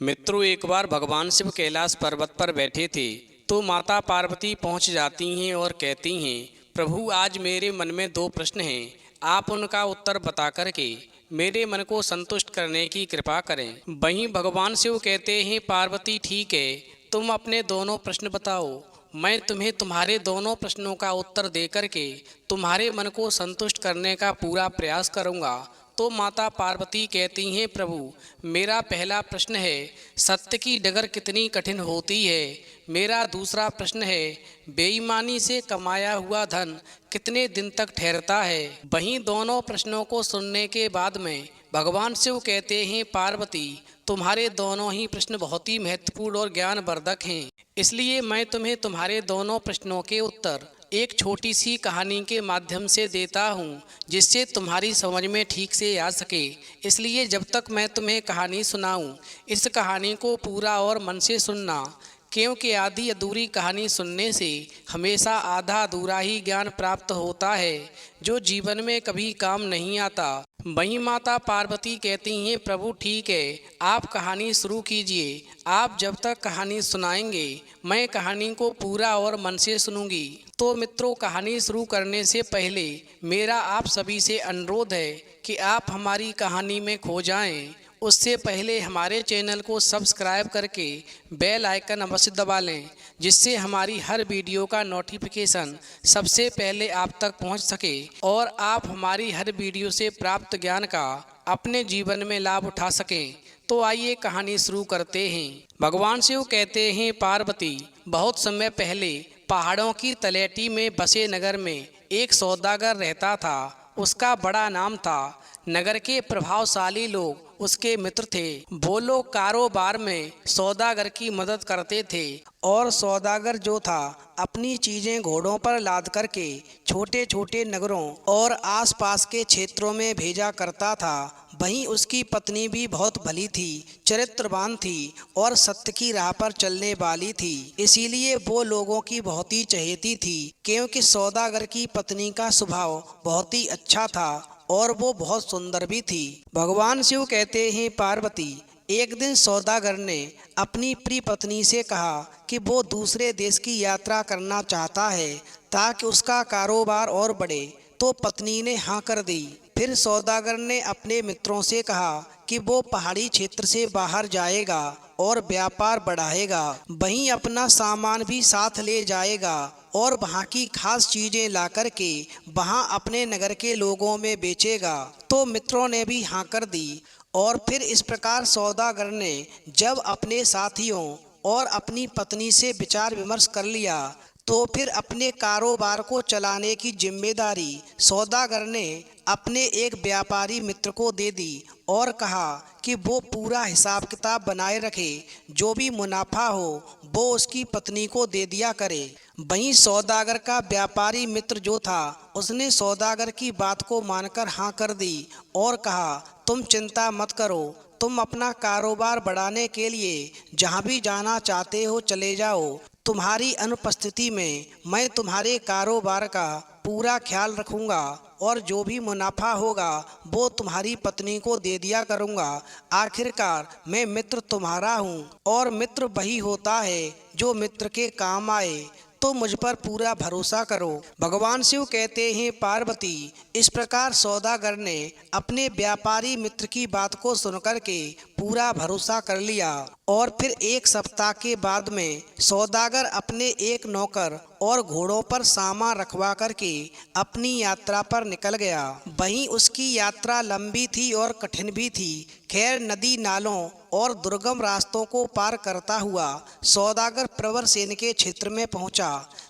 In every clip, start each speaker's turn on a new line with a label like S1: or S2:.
S1: मित्रों, एक बार भगवान शिव कैलाश पर्वत पर बैठे थे तो माता पार्वती पहुंच जाती हैं और कहती हैं, प्रभु आज मेरे मन में दो प्रश्न हैं, आप उनका उत्तर बता करके मेरे मन को संतुष्ट करने की कृपा करें। वहीं भगवान शिव कहते हैं, पार्वती ठीक है, तुम अपने दोनों प्रश्न बताओ, मैं तुम्हें तुम्हारे दोनों प्रश्नों का उत्तर दे करके तुम्हारे मन को संतुष्ट करने का पूरा प्रयास करूँगा। तो माता पार्वती कहती हैं, प्रभु मेरा पहला प्रश्न है, सत्य की डगर कितनी कठिन होती है। मेरा दूसरा प्रश्न है, बेईमानी से कमाया हुआ धन कितने दिन तक ठहरता है। वहीं दोनों प्रश्नों को सुनने के बाद में भगवान शिव कहते हैं, पार्वती तुम्हारे दोनों ही प्रश्न बहुत ही महत्वपूर्ण और ज्ञानवर्धक हैं, इसलिए मैं तुम्हें तुम्हारे दोनों प्रश्नों के उत्तर एक छोटी सी कहानी के माध्यम से देता हूँ, जिससे तुम्हारी समझ में ठीक से आ सके। इसलिए जब तक मैं तुम्हें कहानी सुनाऊँ, इस कहानी को पूरा और मन से सुनना, क्योंकि आधी अधूरी कहानी सुनने से हमेशा आधा अधूरा ही ज्ञान प्राप्त होता है, जो जीवन में कभी काम नहीं आता। वहीं माता पार्वती कहती हैं, प्रभु ठीक है, आप कहानी शुरू कीजिए। आप जब तक कहानी सुनाएंगे मैं कहानी को पूरा और मन से सुनूंगी। तो मित्रों, कहानी शुरू करने से पहले मेरा आप सभी से अनुरोध है कि आप हमारी कहानी में खो जाएं। उससे पहले हमारे चैनल को सब्सक्राइब करके बेल आइकन अवश्य दबा लें, जिससे हमारी हर वीडियो का नोटिफिकेशन सबसे पहले आप तक पहुंच सके और आप हमारी हर वीडियो से प्राप्त ज्ञान का अपने जीवन में लाभ उठा सकें। तो आइए कहानी शुरू करते हैं। भगवान शिव कहते हैं, पार्वती बहुत समय पहले पहाड़ों की तलहटी में बसे नगर में एक सौदागर रहता था। उसका बड़ा नाम था। नगर के प्रभावशाली लोग उसके मित्र थे। वो लोग कारोबार में सौदागर की मदद करते थे और सौदागर जो था अपनी चीजें घोड़ों पर लाद करके छोटे छोटे नगरों और आसपास के क्षेत्रों में भेजा करता था। वहीं उसकी पत्नी भी बहुत भली थी, चरित्रवान थी और सत्य की राह पर चलने वाली थी। इसीलिए वो लोगों की बहुत ही चहेती थी, क्योंकि सौदागर की पत्नी का स्वभाव बहुत ही अच्छा था और वो बहुत सुंदर भी थी। भगवान शिव कहते हैं, पार्वती एक दिन सौदागर ने अपनी प्रिय पत्नी से कहा कि वो दूसरे देश की यात्रा करना चाहता है ताकि उसका कारोबार और बढ़े। तो पत्नी ने हाँ कर दी। फिर सौदागर ने अपने मित्रों से कहा कि वो पहाड़ी क्षेत्र से बाहर जाएगा और व्यापार बढ़ाएगा, वहीं अपना सामान भी साथ ले जाएगा और वहाँ की खास चीजें ला करके वहाँ अपने नगर के लोगों में बेचेगा। तो मित्रों ने भी हाँ कर दी और फिर इस प्रकार सौदागर ने जब अपने साथियों और अपनी पत्नी से विचार विमर्श कर लिया, तो फिर अपने कारोबार को चलाने की जिम्मेदारी सौदागर ने अपने एक व्यापारी मित्र को दे दी और कहा कि वो पूरा हिसाब किताब बनाए रखे, जो भी मुनाफा हो वो उसकी पत्नी को दे दिया करे। वहीं सौदागर का व्यापारी मित्र जो था, उसने सौदागर की बात को मानकर हाँ कर दी और कहा, तुम चिंता मत करो, तुम अपना कारोबार बढ़ाने के लिए जहाँ भी जाना चाहते हो चले जाओ। तुम्हारी अनुपस्थिति में मैं तुम्हारे कारोबार का पूरा ख्याल रखूंगा और जो भी मुनाफा होगा वो तुम्हारी पत्नी को दे दिया करूंगा। आखिरकार मैं मित्र तुम्हारा हूँ और मित्र वही होता है जो मित्र के काम आए। तो मुझ पर पूरा भरोसा करो। भगवान शिव कहते हैं, पार्वती इस प्रकार सौदागर ने अपने व्यापारी मित्र की बात को सुनकर के पूरा भरोसा कर लिया और फिर एक सप्ताह के बाद में सौदागर अपने एक नौकर और घोड़ों पर सामान रखवा करके अपनी यात्रा पर निकल गया। वहीं उसकी यात्रा लंबी थी और कठिन भी थी। खैर, नदी नालों और दुर्गम रास्तों को पार करता हुआ सौदागर प्रवर सेन के क्षेत्र में पहुंचा,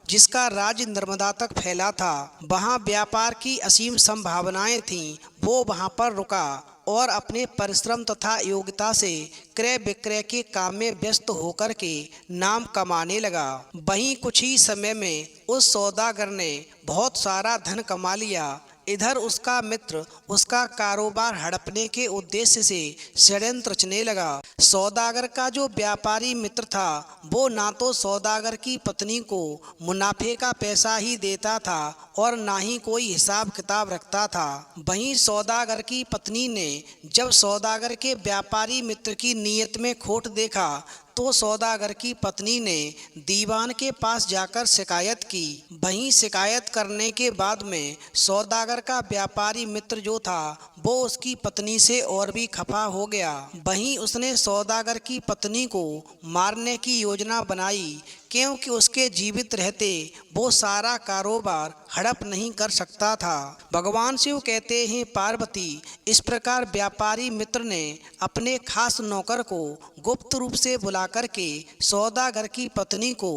S1: जिसका राज्य नर्मदा तक फैला था। वहां व्यापार की असीम संभावनाएं थीं। वो वहां पर रुका और अपने परिश्रम तथा योग्यता से क्रय विक्रय के काम में व्यस्त होकर के नाम कमाने लगा। वहीं कुछ ही समय में उस सौदागर ने बहुत सारा धन कमा लिया।
S2: इधर उसका मित्र उसका कारोबार हड़पने के उद्देश्य से षड्यंत्र रचने लगा। सौदागर का जो व्यापारी मित्र था वो ना तो सौदागर की पत्नी को मुनाफे का पैसा ही देता था और ना ही कोई हिसाब किताब रखता था। वहीं सौदागर की पत्नी ने जब सौदागर के व्यापारी मित्र की नीयत में खोट देखा तो सौदागर की पत्नी ने दीवान के पास जाकर शिकायत की। वहीं शिकायत करने के बाद में सौदागर का व्यापारी मित्र जो था वो उसकी पत्नी से और भी खफा हो गया। वहीं उसने सौदागर की पत्नी को मारने की योजना बनाई, क्योंकि उसके जीवित रहते वो सारा कारोबार हड़प नहीं कर सकता था। भगवान शिव कहते हैं, पार्वती, इस प्रकार व्यापारी मित्र ने अपने खास नौकर को गुप्त रूप से बुला करके सौदागर की पत्नी को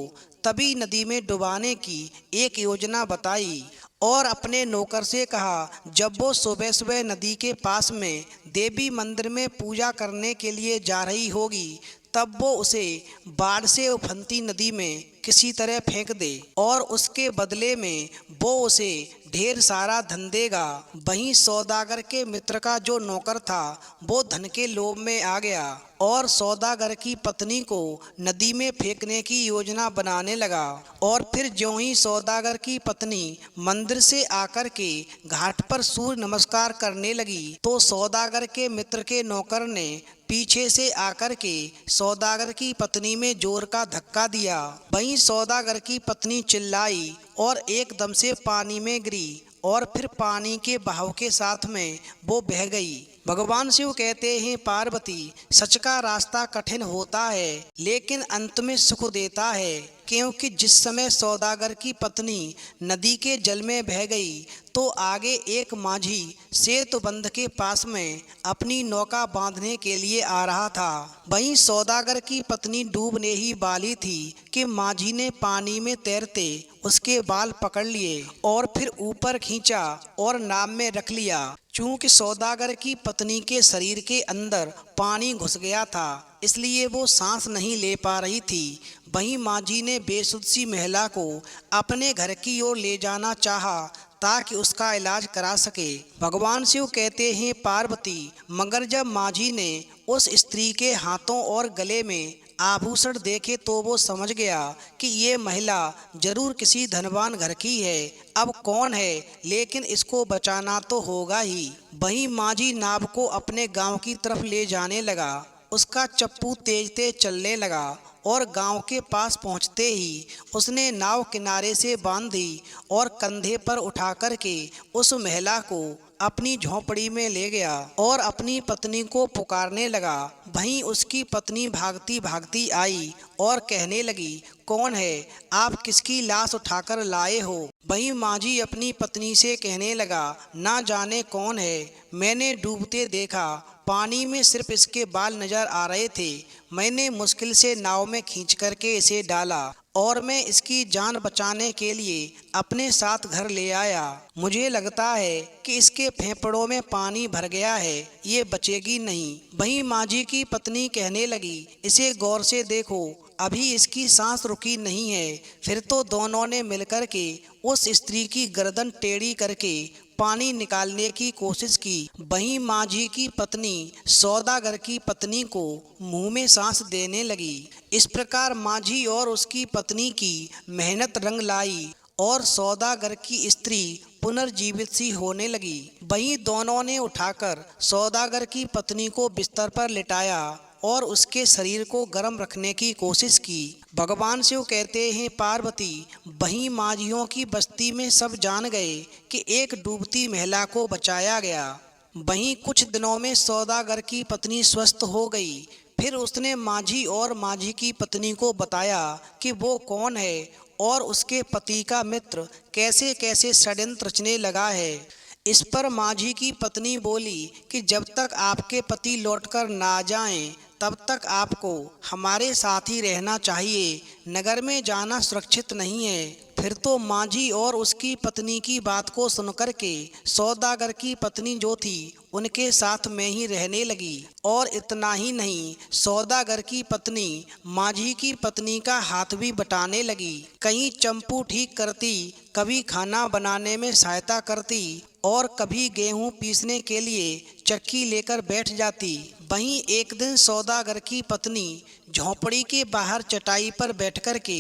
S2: तभी नदी में डुबाने की एक योजना बताई और अपने नौकर से कहा, जब वो सुबह सुबह नदी के पास में देवी मंदिर में पूजा करने के लिए जा रही होगी तब वो उसे बाढ़ से उफनती नदी में किसी तरह फेंक दे और उसके बदले में वो उसे ढेर सारा धन देगा। वहीं सौदागर के मित्र का जो नौकर था वो धन के लोभ में आ गया और सौदागर की पत्नी को नदी में फेंकने की योजना बनाने लगा। और फिर ज्यों ही सौदागर की पत्नी मंदिर से आकर के घाट पर सूर्य नमस्कार करने लगी तो सौदागर के मित्र के नौकर ने पीछे से आकर के सौदागर की पत्नी में जोर का धक्का दिया। वहीं सौदागर की पत्नी चिल्लाई और एकदम से पानी में गिरी और फिर पानी के बहाव के साथ में वो बह गई। भगवान शिव कहते हैं, पार्वती, सच का रास्ता कठिन होता है लेकिन अंत में सुख देता है, क्योंकि जिस समय सौदागर की पत्नी नदी के जल में बह गई तो आगे एक माझी सेतुबंध के पास में अपनी नौका बांधने के लिए आ रहा था। वहीं सौदागर की पत्नी डूबने ही वाली थी कि माझी ने पानी में तैरते उसके बाल पकड़ लिए और फिर ऊपर खींचा और नाव में रख लिया। चूंकि सौदागर की पत्नी के शरीर के अंदर पानी घुस गया था इसलिए वो सांस नहीं ले पा रही थी। वहीं माझी ने बेसुध सी महिला को अपने घर की ओर ले जाना चाहा ताकि उसका इलाज करा सके। भगवान शिव कहते हैं, पार्वती, मगर जब माझी ने उस स्त्री के हाथों और गले में आभूषण देखे तो वो समझ गया कि ये महिला जरूर किसी धनवान घर की है। अब कौन है, लेकिन इसको बचाना तो होगा ही। वहीं माझी नाव को अपने गांव की तरफ ले जाने लगा। उसका चप्पू तेज तेज चलने लगा और गांव के पास पहुंचते ही उसने नाव किनारे से बांध दी और कंधे पर उठा करके उस महिला को अपनी झोंपड़ी में ले गया और अपनी पत्नी को पुकारने लगा। वहीं उसकी पत्नी भागती भागती आई और कहने लगी, कौन है, आप किसकी लाश उठाकर लाए हो? वहीं माझी अपनी पत्नी से कहने लगा, ना जाने कौन है, मैंने डूबते देखा, पानी में सिर्फ इसके बाल नजर आ रहे थे। मैंने मुश्किल से नाव में खींच करके इसे डाला और मैं इसकी जान बचाने के लिए अपने साथ घर ले आया। मुझे लगता है कि इसके फेफड़ों में पानी भर गया है, ये बचेगी नहीं। वहीं माझी की पत्नी कहने लगी, इसे गौर से देखो, अभी इसकी सांस रुकी नहीं है। फिर तो दोनों ने मिलकर के उस स्त्री की गर्दन टेढ़ी करके पानी निकालने की कोशिश की। वहीं माझी की पत्नी सौदागर की पत्नी को मुंह में सांस देने लगी। इस प्रकार माझी और उसकी पत्नी की मेहनत रंग लाई और सौदागर की स्त्री पुनर्जीवित सी होने लगी। वहीं दोनों ने उठाकर सौदागर की पत्नी को बिस्तर पर लिटाया और उसके शरीर को गर्म रखने की कोशिश की। भगवान शिव कहते हैं, पार्वती, वहीं माझियों की बस्ती में सब जान गए कि एक डूबती महिला को बचाया गया। वहीं कुछ दिनों में सौदागर की पत्नी स्वस्थ हो गई। फिर उसने माझी और माझी की पत्नी को बताया कि वो कौन है और उसके पति का मित्र कैसे कैसे षड्यंत्र रचने लगा है। इस पर माझी की पत्नी बोली कि जब तक आपके पति लौटकर ना जाएं तब तक आपको हमारे साथ ही रहना चाहिए, नगर में जाना सुरक्षित नहीं है। फिर तो माझी और उसकी पत्नी की बात को सुनकर के सौदागर की पत्नी जो थी उनके साथ में ही रहने लगी। और इतना ही नहीं, सौदागर की पत्नी माझी की पत्नी का हाथ भी बटाने लगी। कहीं चंपू ठीक करती, कभी खाना बनाने में सहायता करती और कभी गेहूं पीसने के लिए चक्की लेकर बैठ जाती। वहीं एक दिन सौदागर की पत्नी झोंपड़ी के बाहर चटाई पर बैठकर के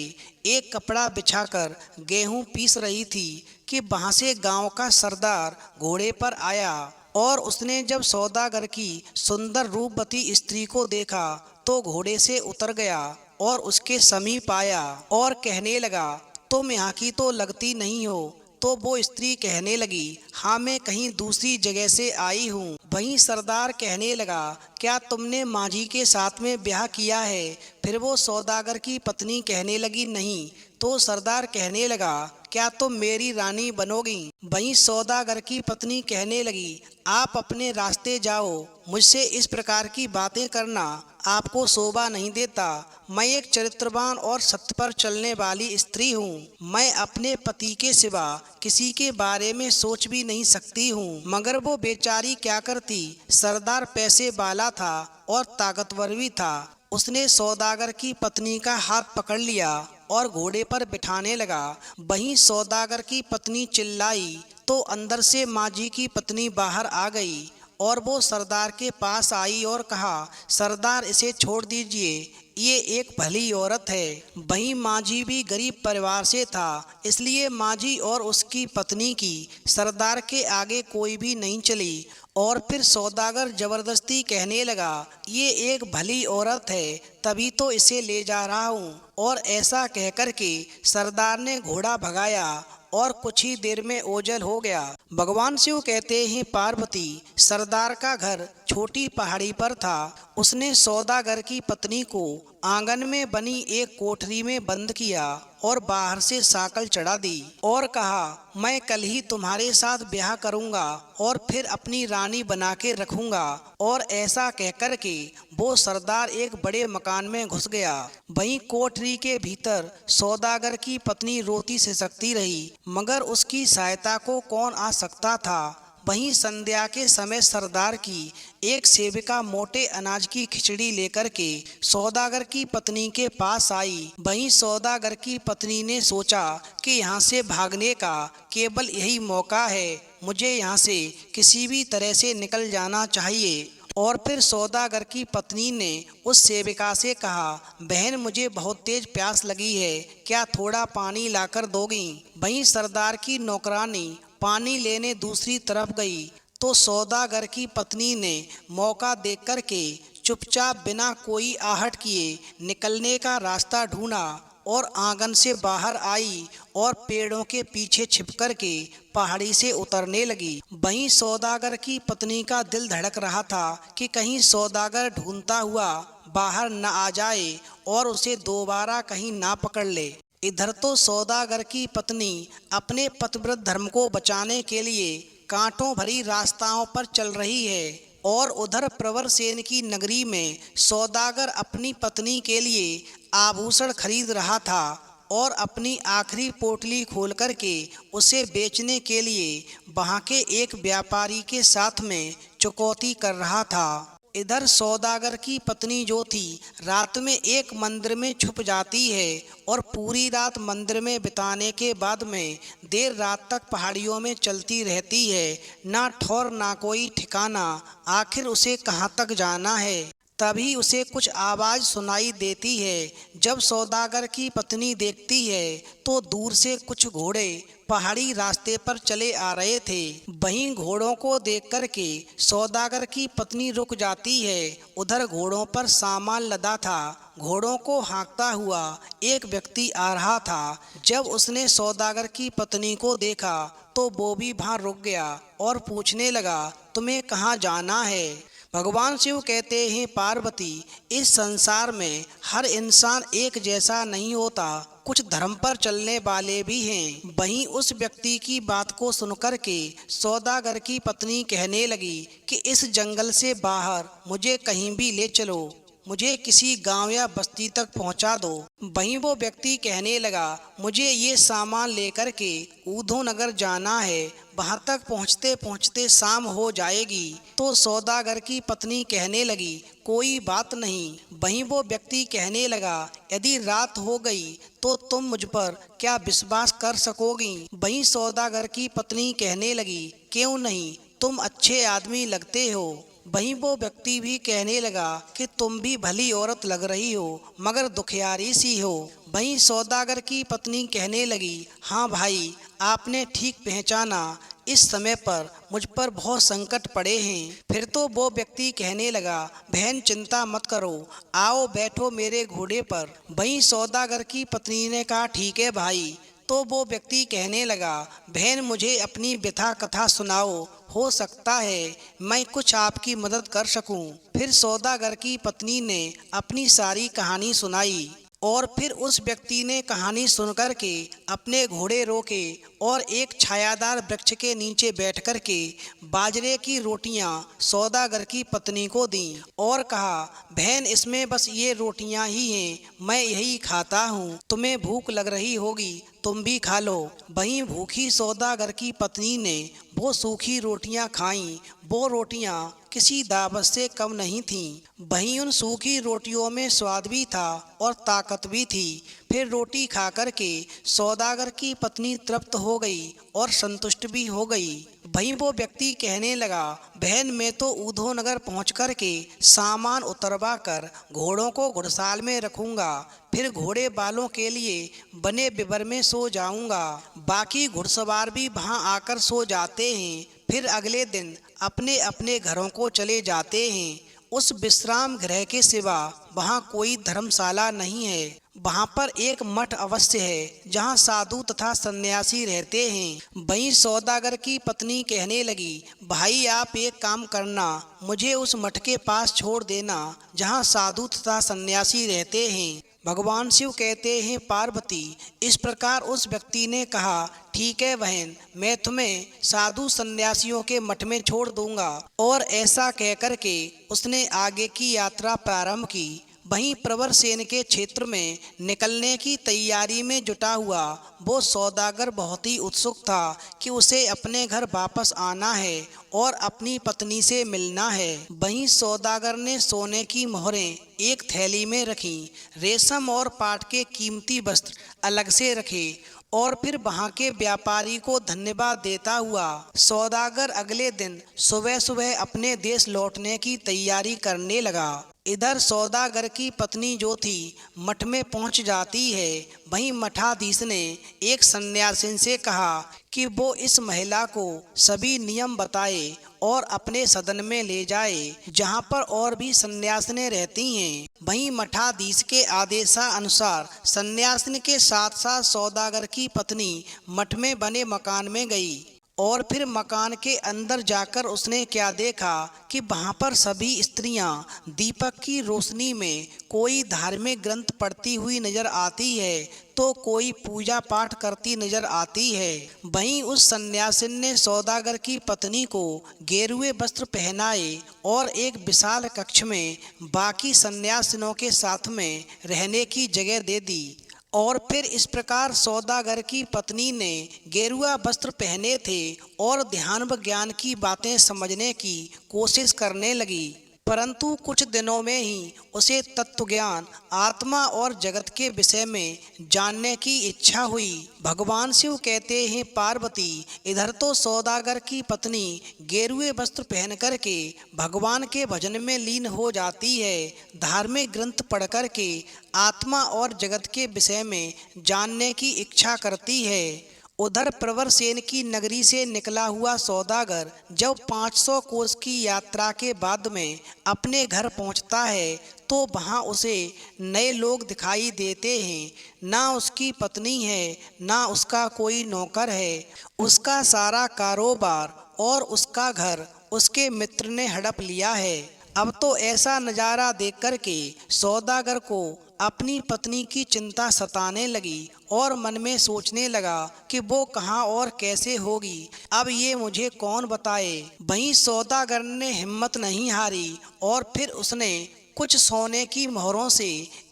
S2: एक कपड़ा बिछाकर गेहूं पीस रही थी कि वहां से गांव का सरदार घोड़े पर आया और उसने जब सौदागर की सुंदर रूपवती स्त्री को देखा तो घोड़े से उतर गया और उसके समीप आया और कहने लगा, तुम यहाँ की तो लगती नहीं हो। तो वो स्त्री कहने लगी, हाँ मैं कहीं दूसरी जगह से आई हूँ। वहीं सरदार कहने लगा, क्या तुमने माझी के साथ में ब्याह किया है? फिर वो सौदागर की पत्नी कहने लगी, नहीं। तो सरदार कहने लगा, क्या तुम मेरी रानी बनोगी? वहीं सौदागर की पत्नी कहने लगी, आप अपने रास्ते जाओ, मुझसे इस प्रकार की बातें करना आपको शोभा नहीं देता। मैं एक चरित्रवान और सत्य पर चलने वाली स्त्री हूँ। मैं अपने पति के सिवा किसी के बारे में सोच भी नहीं सकती हूँ। मगर वो बेचारी क्या करती, सरदार पैसे वाला था और ताकतवर भी था। उसने सौदागर की पत्नी का हाथ पकड़ लिया और घोड़े पर बिठाने लगा। वहीं सौदागर की पत्नी चिल्लाई तो अंदर से माझी की पत्नी बाहर आ गई और वो सरदार के पास आई और कहा, सरदार इसे छोड़ दीजिए, ये एक भली औरत है। वहीं माझी भी गरीब परिवार से था, इसलिए माझी और उसकी पत्नी की सरदार के आगे कोई भी नहीं चली। और फिर सौदागर जबरदस्ती कहने लगा, ये एक भली औरत है, तभी तो इसे ले जा रहा हूँ। और ऐसा कहकर के सरदार ने घोड़ा भगाया और कुछ ही देर में ओझल हो गया। भगवान शिव कहते हैं, पार्वती, सरदार का घर छोटी पहाड़ी पर था। उसने सौदागर की पत्नी को आंगन में बनी एक कोठरी में बंद किया और बाहर से साकल चढ़ा दी और कहा, मैं कल ही तुम्हारे साथ ब्याह करूंगा और फिर अपनी रानी बना के रखूंगा। और ऐसा कहकर के वो सरदार एक बड़े मकान में घुस गया। वहीं कोठरी के भीतर सौदागर की पत्नी रोती सिसकती रही, मगर उसकी सहायता को कौन आ सकता था। वहीं संध्या के समय सरदार की एक सेविका मोटे अनाज की खिचड़ी लेकर के सौदागर की पत्नी के पास आई। वहीं सौदागर की पत्नी ने सोचा कि यहाँ से भागने का केवल यही मौका है, मुझे यहाँ से किसी भी तरह से निकल जाना चाहिए। और फिर सौदागर की पत्नी ने उस सेविका से कहा, बहन मुझे बहुत तेज प्यास लगी है, क्या थोड़ा पानी लाकर दोगी? वहीं सरदार की नौकरानी पानी लेने दूसरी तरफ गई तो सौदागर की पत्नी ने मौका देखकर के चुपचाप बिना कोई आहट किए निकलने का रास्ता ढूंढा और आंगन से बाहर आई और पेड़ों के पीछे छिपकर के पहाड़ी से उतरने लगी। वहीं सौदागर की पत्नी का दिल धड़क रहा था कि कहीं सौदागर ढूंढता हुआ बाहर न आ जाए और उसे दोबारा कहीं ना पकड़ ले। इधर तो सौदागर की पत्नी अपने पतिव्रत धर्म को बचाने के लिए कांटों भरी रास्ताओं पर चल रही है और उधर प्रवरसेन की नगरी में सौदागर अपनी पत्नी के लिए आभूषण खरीद रहा था और अपनी आखिरी पोटली खोल करके उसे बेचने के लिए वहाँ के एक व्यापारी के साथ में चुकौती कर रहा था। इधर सौदागर की पत्नी जो थी रात में एक मंदिर में छुप जाती है और पूरी रात मंदिर में बिताने के बाद में देर रात तक पहाड़ियों में चलती रहती है, ना ठौर ना कोई ठिकाना, आखिर उसे कहाँ तक जाना है। तभी उसे कुछ आवाज़ सुनाई देती है। जब सौदागर की पत्नी देखती है तो दूर से कुछ घोड़े पहाड़ी रास्ते पर चले आ रहे थे। वहीं घोड़ों को देख कर के सौदागर की पत्नी रुक जाती है। उधर घोड़ों पर सामान लदा था। घोड़ों को हाँकता हुआ एक व्यक्ति आ रहा था। जब उसने सौदागर की पत्नी को देखा तो वो भी वहाँ रुक गया और पूछने लगा, तुम्हें कहाँ जाना है? भगवान शिव कहते हैं, पार्वती, इस संसार में हर इंसान एक जैसा नहीं होता, कुछ धर्म पर चलने वाले भी हैं। वहीं उस व्यक्ति की बात को सुनकर के सौदागर की पत्नी कहने लगी कि इस जंगल से बाहर मुझे कहीं भी ले चलो। मुझे किसी गांव या बस्ती तक पहुंचा दो। वहीं वो व्यक्ति कहने लगा, मुझे ये सामान लेकर के ऊधमनगर जाना है, वहां तक पहुंचते पहुंचते शाम हो जाएगी। तो सौदागर की पत्नी कहने लगी, कोई बात नहीं। वहीं वो व्यक्ति कहने लगा, यदि रात हो गई तो तुम मुझ पर क्या विश्वास कर सकोगी? वहीं सौदागर की पत्नी कहने लगी, क्यों नहीं, तुम अच्छे आदमी लगते हो। वहीं वो व्यक्ति भी कहने लगा कि तुम भी भली औरत लग रही हो, मगर दुखियारी सी हो। वहीं सौदागर की पत्नी कहने लगी, हाँ भाई, आपने ठीक पहचाना, इस समय पर मुझ पर बहुत संकट पड़े हैं। फिर तो वो व्यक्ति कहने लगा, बहन चिंता मत करो, आओ बैठो मेरे घोड़े पर। वहीं सौदागर की पत्नी ने कहा, ठीक है भाई। तो वो व्यक्ति कहने लगा, बहन मुझे अपनी व्यथा कथा सुनाओ, हो सकता है मैं कुछ आपकी मदद कर सकूं। फिर सौदागर की पत्नी ने अपनी सारी कहानी सुनाई और फिर उस व्यक्ति ने कहानी सुनकर के अपने घोड़े रोके और एक छायादार वृक्ष के नीचे बैठकर के बाजरे की रोटियां सौदागर की पत्नी को दी और कहा, बहन इसमें बस ये रोटियां ही हैं, मैं यही खाता हूँ, तुम्हें भूख लग रही होगी, तुम भी खा लो। वहीं भूखी सौदागर की पत्नी ने वो सूखी रोटियां खाईं। वो रोटियां किसी दावत से कम नहीं थीं। वहीं उन सूखी रोटियों में स्वाद भी था और ताकत भी थी। फिर रोटी खा कर के सौदागर की पत्नी तृप्त हो गई और संतुष्ट भी हो गई। वहीं वो व्यक्ति कहने लगा, बहन मैं तो ऊधमनगर पहुँच कर के सामान उतरवा कर घोड़ों को घुड़साल में रखूँगा, फिर घोड़े बालों के लिए बने बिबर में सो जाऊँगा। बाकी घुड़सवार भी वहाँ आकर सो जाते हैं, फिर अगले दिन अपने अपने घरों को चले जाते हैं। उस विश्राम गृह के सिवा वहाँ कोई धर्मशाला नहीं है। वहाँ पर एक मठ अवश्य है जहाँ साधु तथा सन्यासी रहते हैं। वहीं सौदागर की पत्नी कहने लगी, भाई आप एक काम करना, मुझे उस मठ के पास छोड़ देना जहाँ साधु तथा सन्यासी रहते हैं। भगवान शिव कहते हैं, पार्वती, इस प्रकार उस व्यक्ति ने कहा, ठीक है बहन, मैं तुम्हें साधु सन्यासियों के मठ में छोड़ दूंगा। और ऐसा कहकर के उसने आगे की यात्रा प्रारंभ की। वहीं प्रवरसेन के क्षेत्र में निकलने की तैयारी में जुटा हुआ वो सौदागर बहुत ही उत्सुक था कि उसे अपने घर वापस आना है और अपनी पत्नी से मिलना है। वहीं सौदागर ने सोने की मोहरें एक थैली में रखी, रेशम और पाट के कीमती वस्त्र अलग से रखे और फिर वहाँ के व्यापारी को धन्यवाद देता हुआ सौदागर अगले दिन सुबह सुबह अपने देश लौटने की तैयारी करने लगा। इधर सौदागर की पत्नी जो थी मठ में पहुंच जाती है। वहीं मठाधीश ने एक सन्यासिन से कहा कि वो इस महिला को सभी नियम बताए और अपने सदन में ले जाए जहां पर और भी सन्यासिनें रहती हैं। वहीं मठाधीश के आदेशानुसार सन्यासिन के साथ साथ सौदागर की पत्नी मठ में बने मकान में गई और फिर मकान के अंदर जाकर उसने क्या देखा कि वहाँ पर सभी स्त्रियाँ दीपक की रोशनी में कोई धार्मिक ग्रंथ पढ़ती हुई नजर आती है तो कोई पूजा पाठ करती नजर आती है। वहीं उस सन्यासिन ने सौदागर की पत्नी को गेरुए वस्त्र पहनाए और एक विशाल कक्ष में बाकी सन्यासिनों के साथ में रहने की जगह दे दी। और फिर इस प्रकार सौदागर की पत्नी ने गेरुआ वस्त्र पहने थे और ध्यान व ज्ञान की बातें समझने की कोशिश करने लगी, परंतु कुछ दिनों में ही उसे तत्व ज्ञान, आत्मा और जगत के विषय में जानने की इच्छा हुई। भगवान शिव कहते हैं, पार्वती, इधर तो सौदागर की पत्नी गेरुए वस्त्र पहन कर के भगवान के भजन में लीन हो जाती है, धार्मिक ग्रंथ पढ़ कर के आत्मा और जगत के विषय में जानने की इच्छा करती है। उधर प्रवरसेन की नगरी से निकला हुआ सौदागर जब 500 कोस की यात्रा के बाद में अपने घर पहुंचता है तो वहां उसे नए लोग दिखाई देते हैं। ना उसकी पत्नी है, ना उसका कोई नौकर है। उसका सारा कारोबार और उसका घर उसके मित्र ने हड़प लिया है। अब तो ऐसा नज़ारा देख कर के सौदागर को अपनी पत्नी की चिंता सताने लगी और मन में सोचने लगा कि वो कहाँ और कैसे होगी, अब ये मुझे कौन बताए। वहीं सौदागर ने हिम्मत नहीं हारी और फिर उसने कुछ सोने की मोहरों से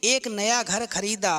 S2: एक नया घर खरीदा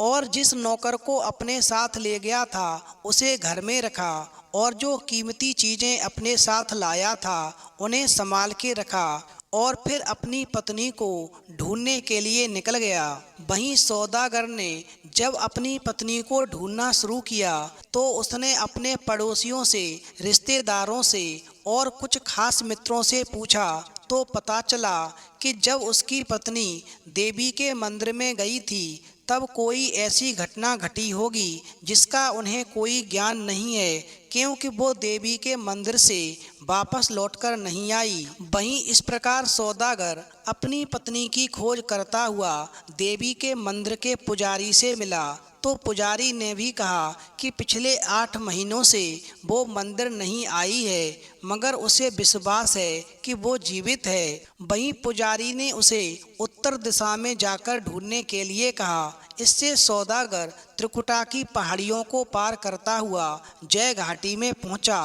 S2: और जिस नौकर को अपने साथ ले गया था उसे घर में रखा और जो कीमती चीज़ें अपने साथ लाया था उन्हें संभाल के रखा और फिर अपनी पत्नी को ढूंढने के लिए निकल गया। वहीं सौदागर ने जब अपनी पत्नी को ढूंढना शुरू किया तो उसने अपने पड़ोसियों से, रिश्तेदारों से और कुछ खास मित्रों से पूछा तो पता चला कि जब उसकी पत्नी देवी के मंदिर में गई थी तब कोई ऐसी घटना घटी होगी जिसका उन्हें कोई ज्ञान नहीं है, क्योंकि वो देवी के मंदिर से वापस लौटकर नहीं आई। वहीं इस प्रकार सौदागर अपनी पत्नी की खोज करता हुआ देवी के मंदिर के पुजारी से मिला तो पुजारी ने भी कहा कि पिछले 8 महीनों से वो मंदिर नहीं आई है, मगर उसे विश्वास है कि वो जीवित है। वहीं पुजारी ने उसे उत्तर दिशा में जाकर ढूंढने के लिए कहा। इससे सौदागर त्रिकुटा की पहाड़ियों को पार करता हुआ जय घाटी में पहुंचा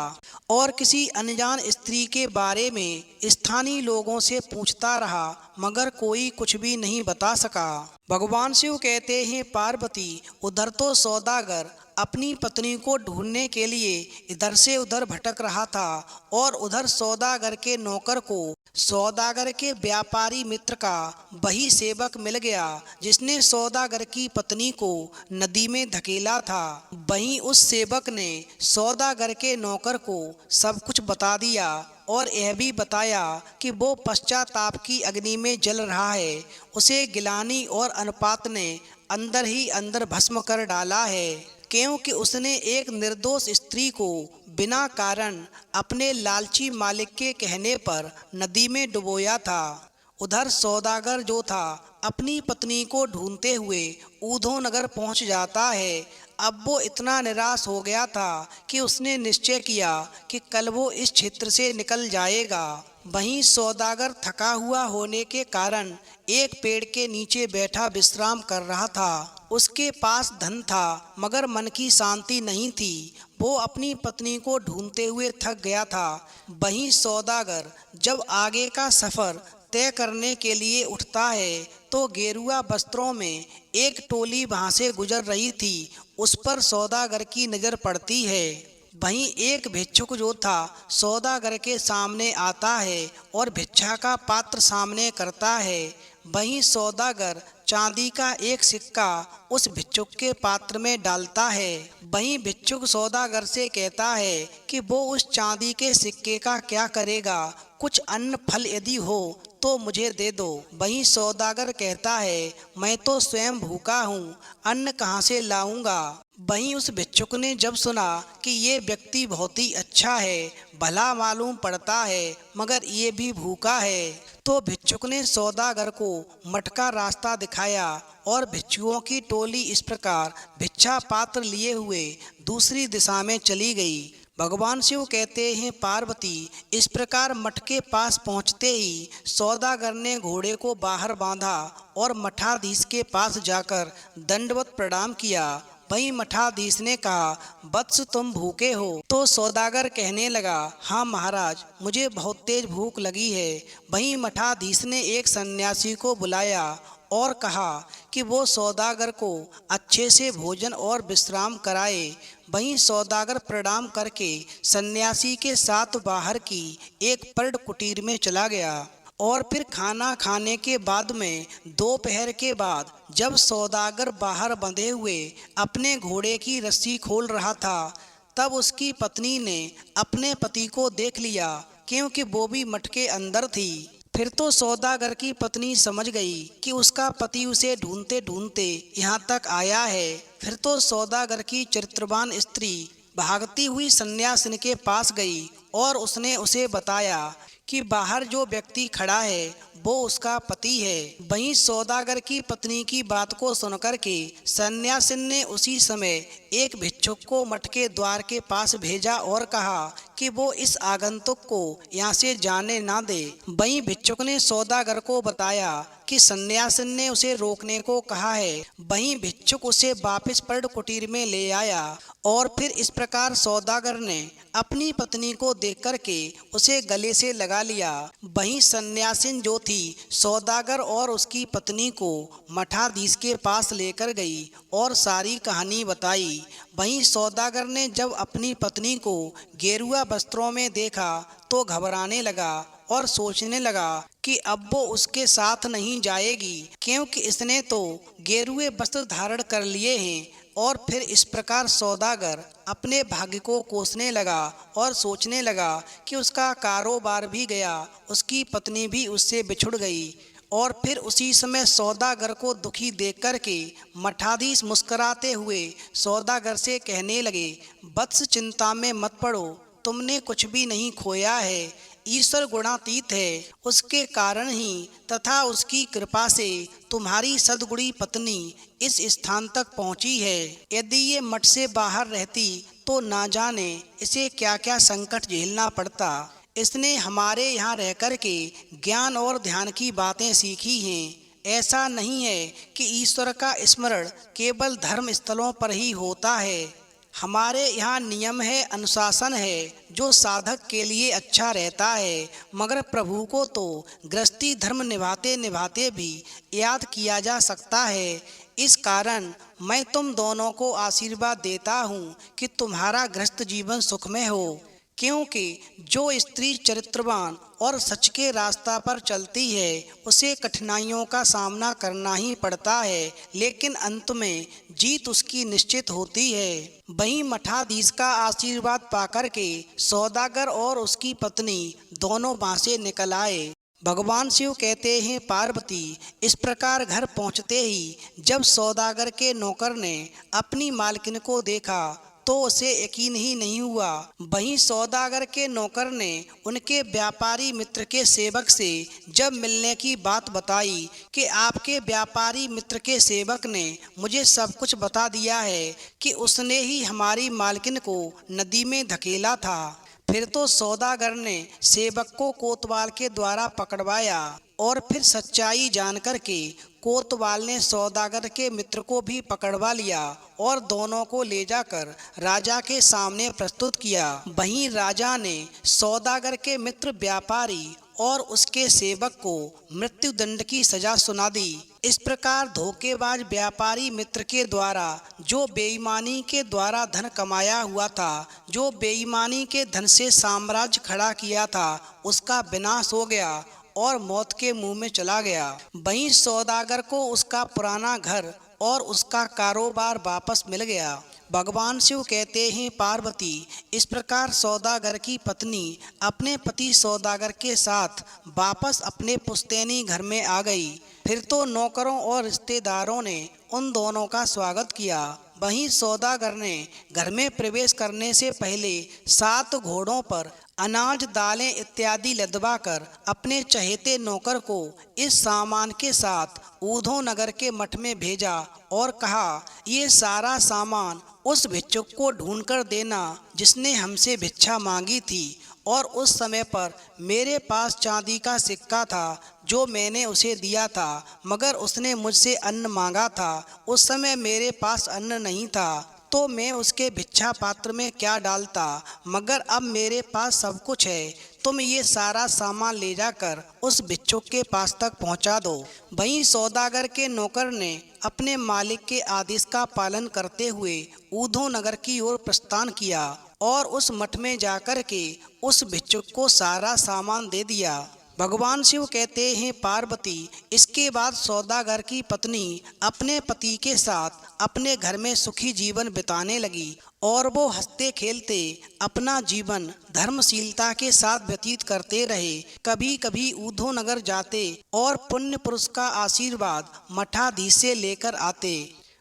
S2: और किसी अनजान स्त्री के बारे में स्थानीय लोगों से पूछता रहा, मगर कोई कुछ भी नहीं बता सका। भगवान शिव कहते हैं, पार्वती, उधर तो सौदागर अपनी पत्नी को ढूंढने के लिए इधर से उधर भटक रहा था और उधर सौदागर के नौकर को सौदागर के व्यापारी मित्र का वही सेवक मिल गया जिसने सौदागर की पत्नी को नदी में धकेला था। वहीं उस सेवक ने सौदागर के नौकर को सब कुछ बता दिया और यह भी बताया कि वो पश्चाताप की अग्नि में जल रहा है। उसे गिलानी और अनुपात ने अंदर ही अंदर भस्म कर डाला है, क्योंकि उसने एक निर्दोष स्त्री को बिना कारण अपने लालची मालिक के कहने पर नदी में डुबोया था। उधर सौदागर जो था अपनी पत्नी को ढूंढते हुए ऊधो नगर पहुंच जाता है। अब वो इतना निराश हो गया था कि उसने निश्चय किया कि कल वो इस क्षेत्र से निकल जाएगा। वहीं सौदागर थका हुआ होने के कारण एक पेड़ के नीचे बैठा विश्राम कर रहा था। उसके पास धन था मगर मन की शांति नहीं थी। वो अपनी पत्नी को ढूंढते हुए थक गया था। वहीं सौदागर जब आगे का सफ़र तय करने के लिए उठता है तो गेरुआ वस्त्रों में एक टोली वहाँ से गुजर रही थी। उस पर सौदागर की नज़र पड़ती है। वहीं एक भिक्षुक जो था सौदागर के सामने आता है और भिक्षा का पात्र सामने करता है। वहीं सौदागर चांदी का एक सिक्का उस भिक्षुक के पात्र में डालता है। वहीं भिक्षुक सौदागर से कहता है कि वो उस चांदी के सिक्के का क्या करेगा, कुछ अन्न फल यदि हो तो मुझे दे दो। वहीं सौदागर कहता है, मैं तो स्वयं भूखा हूँ, अन्न कहाँ से लाऊंगा। वहीं उस भिक्षुक ने जब सुना कि ये व्यक्ति बहुत ही अच्छा है, भला मालूम पड़ता है, मगर ये भी भूखा है, तो भिक्षुक ने सौदागर को मठ का रास्ता दिखाया और भिक्षुओं की टोली इस प्रकार भिक्षा पात्र लिए हुए दूसरी दिशा में चली गई। भगवान शिव कहते हैं, पार्वती, इस प्रकार मठ के पास पहुँचते ही सौदागर ने घोड़े को बाहर बांधा और मठाधीश के पास जाकर दंडवत प्रणाम किया। वहीं मठाधीश ने कहा, वत्स तुम भूखे हो? तो सौदागर कहने लगा, हाँ महाराज, मुझे बहुत तेज भूख लगी है। वहीं मठाधीश ने एक सन्यासी को बुलाया और कहा कि वो सौदागर को अच्छे से भोजन और विश्राम कराए। वहीं सौदागर प्रणाम करके सन्यासी के साथ बाहर की एक पर्ण कुटीर में चला गया और फिर खाना खाने के बाद में दोपहर के बाद जब सौदागर बाहर बंधे हुए अपने घोड़े की रस्सी खोल रहा था तब उसकी पत्नी ने अपने पति को देख लिया, क्योंकि वो भी मठ के अंदर थी। फिर तो सौदागर की पत्नी समझ गई कि उसका पति उसे ढूंढते ढूंढते यहाँ तक आया है। फिर तो सौदागर की चरित्रवान स्त्री भागती हुई सन्यासिनी के पास गई और उसने उसे बताया कि बाहर जो व्यक्ति खड़ा है वो उसका पति है। वहीं सौदागर की पत्नी की बात को सुनकर के सन्यासिन ने उसी समय एक भिक्षुक को मठ के द्वार के पास भेजा और कहा कि वो इस आगंतुक को यहाँ से जाने ना दे। वहीं भिक्षुक ने सौदागर को बताया कि सन्यासिन ने उसे रोकने को कहा है। वहीं भिक्षुक उसे वापस पर्ण कुटीर में ले आया और फिर इस प्रकार सौदागर ने अपनी पत्नी को देख करके उसे गले से लगा लिया। वहीं सन्यासिन जो थी सौदागर और उसकी पत्नी को मठाधीश के पास लेकर गई और सारी कहानी बताई। वहीं सौदागर ने जब अपनी पत्नी को गेरुआ वस्त्रों में देखा तो घबराने लगा और सोचने लगा कि अब वो उसके साथ नहीं जाएगी, क्योंकि इसने तो गेरुए वस्त्र धारण कर लिए हैं। और फिर इस प्रकार सौदागर अपने भाग्य को कोसने लगा और सोचने लगा कि उसका कारोबार भी गया, उसकी पत्नी भी उससे बिछुड़ गई। और फिर उसी समय सौदागर को दुखी देख करके मठाधीश मुस्कुराते हुए सौदागर से कहने लगे, वत्स चिंता में मत पड़ो, तुमने कुछ भी नहीं खोया है। ईश्वर गुणातीत है, उसके कारण ही तथा उसकी कृपा से तुम्हारी सद्गुणी पत्नी इस स्थान तक पहुंची है। यदि ये मठ से बाहर रहती तो ना जाने इसे क्या क्या संकट झेलना पड़ता। इसने हमारे यहाँ रह कर के ज्ञान और ध्यान की बातें सीखी हैं। ऐसा नहीं है कि ईश्वर का स्मरण केवल धर्म स्थलों पर ही होता है। हमारे यहाँ नियम है, अनुशासन है, जो साधक के लिए अच्छा रहता है। मगर प्रभु को तो गृहस्थी धर्म निभाते निभाते भी याद किया जा सकता है। इस कारण मैं तुम दोनों को आशीर्वाद देता हूँ कि तुम्हारा गृहस्थ जीवन सुखमय हो, क्योंकि जो स्त्री चरित्रवान और सच के रास्ता पर चलती है उसे कठिनाइयों का सामना करना ही पड़ता है, लेकिन अंत में जीत उसकी निश्चित होती है। वहीं मठाधीश का आशीर्वाद पाकर के सौदागर और उसकी पत्नी दोनों वहाँ से निकल आए। भगवान शिव कहते हैं, पार्वती इस प्रकार घर पहुँचते ही जब सौदागर के नौकर ने अपनी मालकिन को देखा तो उसे यकीन ही नहीं हुआ। वहीं सौदागर के नौकर ने उनके व्यापारी मित्र के सेवक से जब मिलने की बात बताई कि आपके व्यापारी मित्र के सेवक ने मुझे सब कुछ बता दिया है कि उसने ही हमारी मालकिन को नदी में धकेला था। फिर तो सौदागर ने सेवक को कोतवाल के द्वारा पकड़वाया और फिर सच्चाई जानकर के कोतवाल ने सौदागर के मित्र को भी पकड़वा लिया और दोनों को ले जाकर राजा के सामने प्रस्तुत किया। वहीं राजा ने सौदागर के मित्र व्यापारी और उसके सेवक को मृत्युदंड की सजा सुना दी। इस प्रकार धोखेबाज व्यापारी मित्र के द्वारा जो बेईमानी के द्वारा धन कमाया हुआ था, जो बेईमानी के धन से साम्राज्य खड़ा किया था, उसका विनाश हो गया और मौत के मुंह में चला गया। वहीं सौदागर को उसका पुराना घर और उसका कारोबार वापस मिल गया। भगवान शिव कहते हैं, पार्वती इस प्रकार सौदागर की पत्नी अपने पति सौदागर के साथ वापस अपने पुश्तैनी घर में आ गई। फिर तो नौकरों और रिश्तेदारों ने उन दोनों का स्वागत किया। वहीं सौदागर ने घर में प्रवेश करने से पहले 7 घोड़ों पर अनाज, दालें इत्यादि लदवा कर अपने चहेते नौकर को इस सामान के साथ ऊधो नगर के मठ में भेजा और कहा, ये सारा सामान उस भिक्षुक को ढूंढ कर देना जिसने हमसे भिक्षा मांगी थी। और उस समय पर मेरे पास चांदी का सिक्का था जो मैंने उसे दिया था, मगर उसने मुझसे अन्न मांगा था। उस समय मेरे पास अन्न नहीं था तो मैं उसके भिक्षा पात्र में क्या डालता, मगर अब मेरे पास सब कुछ है। तुम ये सारा सामान ले जाकर उस भिक्षुक के पास तक पहुंचा दो। वहीं सौदागर के नौकर ने अपने मालिक के आदेश का पालन करते हुए ऊधो नगर की ओर प्रस्थान किया और उस मठ में जाकर के उस भिक्षुक को सारा सामान दे दिया। भगवान शिव कहते हैं, पार्वती इसके बाद सौदागर की पत्नी अपने पति के साथ अपने घर में सुखी जीवन बिताने लगी और वो हंसते खेलते अपना जीवन धर्मशीलता के साथ व्यतीत करते रहे। कभी कभी ऊधो नगर जाते और पुण्य पुरुष का आशीर्वाद मठाधीश से लेकर आते।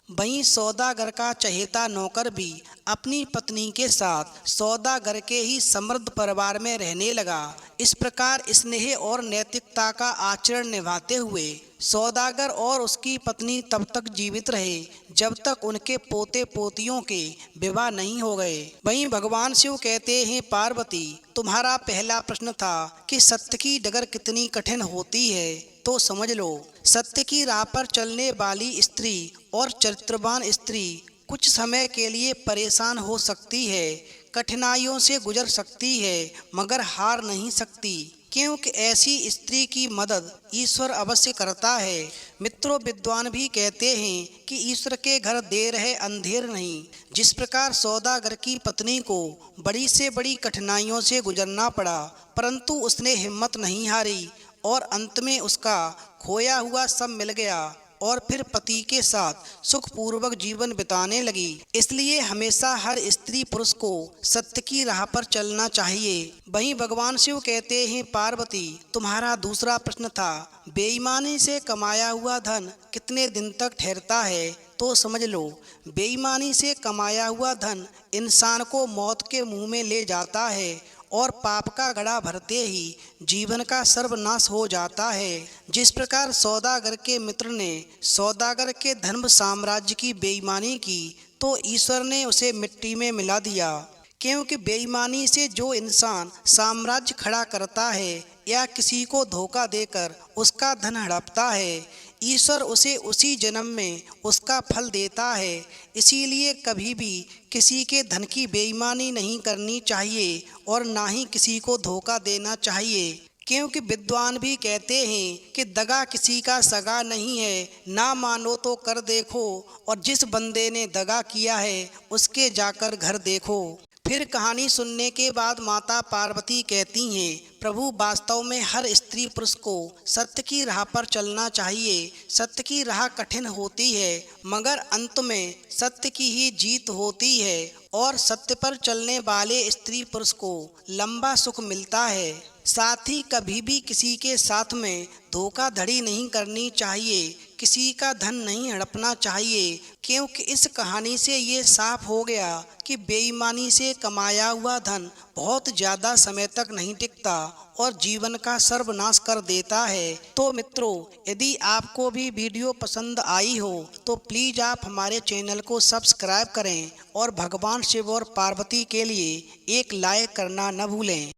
S2: वहीं सौदागर का चहेता नौकर भी अपनी पत्नी के साथ सौदागर के ही समृद्ध परिवार में रहने लगा। इस प्रकार स्नेह और नैतिकता का आचरण निभाते हुए सौदागर और उसकी पत्नी तब तक जीवित रहे जब तक उनके पोते पोतियों के विवाह नहीं हो गए। वहीं भगवान शिव कहते हैं, पार्वती तुम्हारा पहला प्रश्न था कि सत्य की डगर कितनी कठिन होती है। तो समझ लो सत्य की राह पर चलने वाली स्त्री और चरित्रवान स्त्री कुछ समय के लिए परेशान हो सकती है, कठिनाइयों से गुजर सकती है, मगर हार नहीं सकती, क्योंकि ऐसी स्त्री की मदद ईश्वर अवश्य करता है। मित्रों, विद्वान भी कहते हैं कि ईश्वर के घर देर है अंधेर नहीं। जिस प्रकार सौदागर की पत्नी को बड़ी से बड़ी कठिनाइयों से गुजरना पड़ा, परंतु उसने हिम्मत नहीं हारी और अंत में उसका खोया हुआ सब मिल गया और फिर पति के साथ सुखपूर्वक जीवन बिताने लगी। इसलिए हमेशा हर स्त्री पुरुष को सत्य की राह पर चलना चाहिए। वहीं भगवान शिव कहते हैं, पार्वती तुम्हारा दूसरा प्रश्न था, बेईमानी से कमाया हुआ धन कितने दिन तक ठहरता है? तो समझ लो, बेईमानी से कमाया हुआ धन इंसान को मौत के मुंह में ले जाता है और पाप का घड़ा भरते ही जीवन का सर्वनाश हो जाता है। जिस प्रकार सौदागर के मित्र ने सौदागर के धर्म साम्राज्य की बेईमानी की, तो ईश्वर ने उसे मिट्टी में मिला दिया, क्योंकि बेईमानी से जो इंसान साम्राज्य खड़ा करता है या किसी को धोखा देकर उसका धन हड़पता है, ईश्वर उसे उसी जन्म में उसका फल देता है। इसीलिए कभी भी किसी के धन की बेईमानी नहीं करनी चाहिए और ना ही किसी को धोखा देना चाहिए, क्योंकि विद्वान भी कहते हैं कि दगा किसी का सगा नहीं है, ना मानो तो कर देखो, और जिस बंदे ने दगा किया है उसके जाकर घर देखो। फिर कहानी सुनने के बाद माता पार्वती कहती हैं, प्रभु वास्तव में हर स्त्री पुरुष को सत्य की राह पर चलना चाहिए। सत्य की राह कठिन होती है, मगर अंत में सत्य की ही जीत होती है और सत्य पर चलने वाले स्त्री पुरुष को लंबा सुख मिलता है। साथ ही कभी भी किसी के साथ में धोखाधड़ी नहीं करनी चाहिए, किसी का धन नहीं हड़पना चाहिए, क्योंकि इस कहानी से ये साफ हो गया कि बेईमानी से कमाया हुआ धन बहुत ज़्यादा समय तक नहीं टिकता और जीवन का सर्वनाश कर देता है। तो मित्रों, यदि आपको भी वीडियो पसंद आई हो तो प्लीज़ आप हमारे चैनल को सब्सक्राइब करें और भगवान शिव और पार्वती के लिए एक लाइक करना न भूलें।